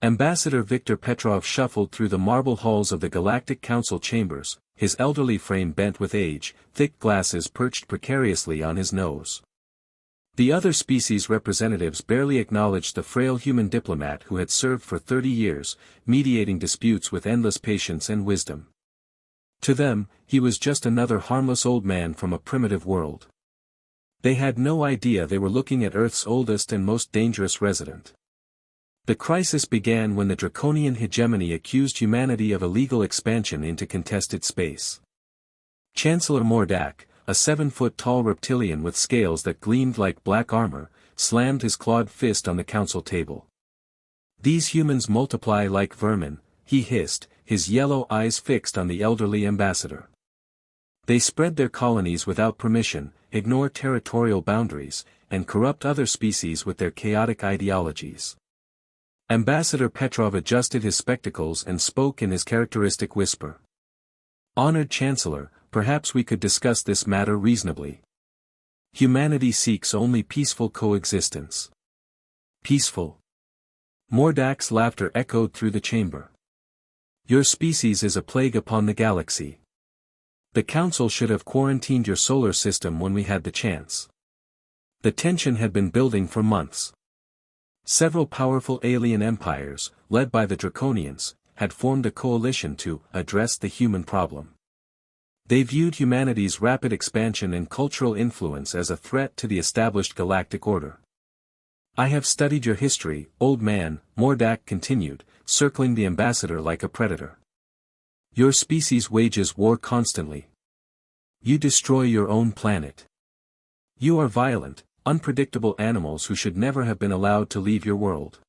Ambassador Viktor Petrov shuffled through the marble halls of the Galactic Council chambers, his elderly frame bent with age, thick glasses perched precariously on his nose. The other species representatives barely acknowledged the frail human diplomat who had served for 30 years, mediating disputes with endless patience and wisdom. To them, he was just another harmless old man from a primitive world. They had no idea they were looking at Earth's oldest and most dangerous resident. The crisis began when the draconian hegemony accused humanity of illegal expansion into contested space. Chancellor Mordak, a 7-foot-tall reptilian with scales that gleamed like black armor, slammed his clawed fist on the council table. "These humans multiply like vermin," he hissed, his yellow eyes fixed on the elderly ambassador. "They spread their colonies without permission, ignore territorial boundaries, and corrupt other species with their chaotic ideologies." Ambassador Petrov adjusted his spectacles and spoke in his characteristic whisper. "Honored Chancellor, perhaps we could discuss this matter reasonably. Humanity seeks only peaceful coexistence." "Peaceful?" Mordak's laughter echoed through the chamber. "Your species is a plague upon the galaxy. The Council should have quarantined your solar system when we had the chance. The tension had been building for months. Several powerful alien empires, led by the Draconians, had formed a coalition to address the human problem. They viewed humanity's rapid expansion and cultural influence as a threat to the established galactic order. "I have studied your history, old man," Mordak continued, circling the ambassador like a predator. "Your species wages war constantly. You destroy your own planet. You are violent, unpredictable animals who should never have been allowed to leave your world."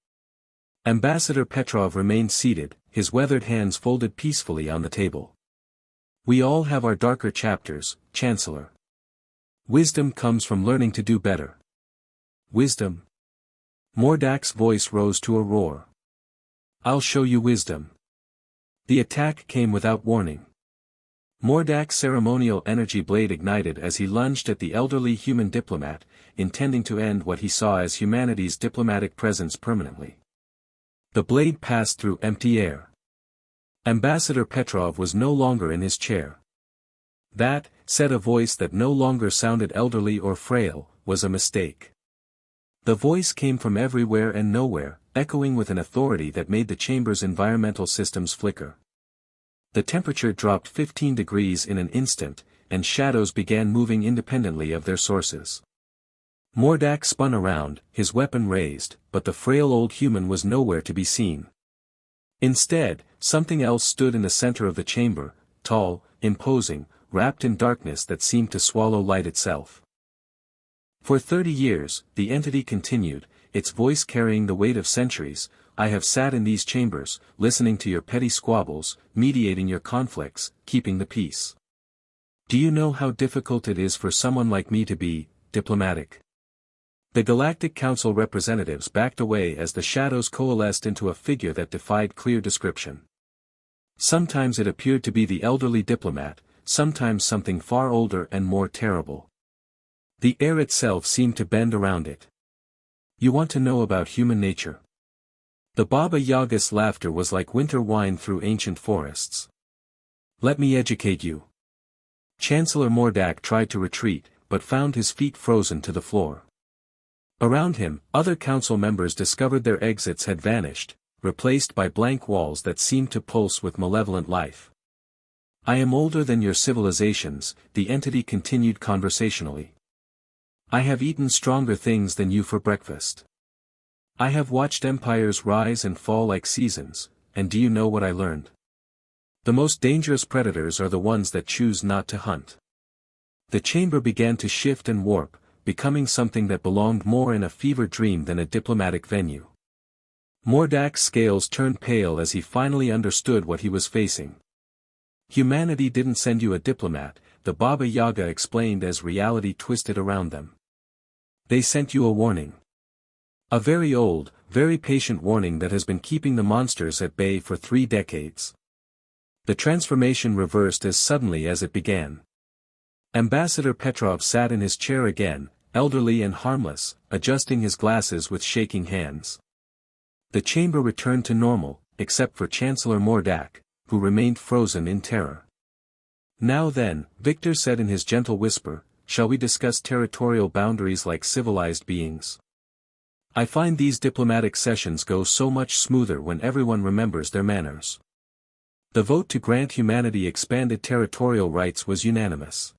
Ambassador Petrov remained seated, his weathered hands folded peacefully on the table. "We all have our darker chapters, Chancellor. Wisdom comes from learning to do better." "Wisdom?" Mordak's voice rose to a roar. "I'll show you wisdom." The attack came without warning. Mordak's ceremonial energy blade ignited as he lunged at the elderly human diplomat, intending to end what he saw as humanity's diplomatic presence permanently. The blade passed through empty air. Ambassador Petrov was no longer in his chair. "That," said a voice that no longer sounded elderly or frail, "was a mistake." The voice came from everywhere and nowhere, echoing with an authority that made the chamber's environmental systems flicker. The temperature dropped 15 degrees in an instant, and shadows began moving independently of their sources. Mordak spun around, his weapon raised, but the frail old human was nowhere to be seen. Instead, something else stood in the center of the chamber, tall, imposing, wrapped in darkness that seemed to swallow light itself. "For 30 years, the entity continued, its voice carrying the weight of centuries, I have sat in these chambers, listening to your petty squabbles, mediating your conflicts, keeping the peace. Do you know how difficult it is for someone like me to be diplomatic?" The Galactic Council representatives backed away as the shadows coalesced into a figure that defied clear description. Sometimes it appeared to be the elderly diplomat, sometimes something far older and more terrible. The air itself seemed to bend around it. "You want to know about human nature?" The Baba Yaga's laughter was like winter wine through ancient forests. "Let me educate you." Chancellor Mordak tried to retreat, but found his feet frozen to the floor. Around him, other council members discovered their exits had vanished, replaced by blank walls that seemed to pulse with malevolent life. "I am older than your civilizations," the entity continued conversationally. "I have eaten stronger things than you for breakfast. I have watched empires rise and fall like seasons, and do you know what I learned? The most dangerous predators are the ones that choose not to hunt." The chamber began to shift and warp, becoming something that belonged more in a fever dream than a diplomatic venue. Mordak's scales turned pale as he finally understood what he was facing. "Humanity didn't send you a diplomat," the Baba Yaga explained as reality twisted around them. "They sent you a warning. A very old, very patient warning that has been keeping the monsters at bay for 3 decades. The transformation reversed as suddenly as it began. Ambassador Petrov sat in his chair again, elderly and harmless, adjusting his glasses with shaking hands. The chamber returned to normal, except for Chancellor Mordak, who remained frozen in terror. "Now then," Victor said in his gentle whisper, "shall we discuss territorial boundaries like civilized beings? I find these diplomatic sessions go so much smoother when everyone remembers their manners." The vote to grant humanity expanded territorial rights was unanimous.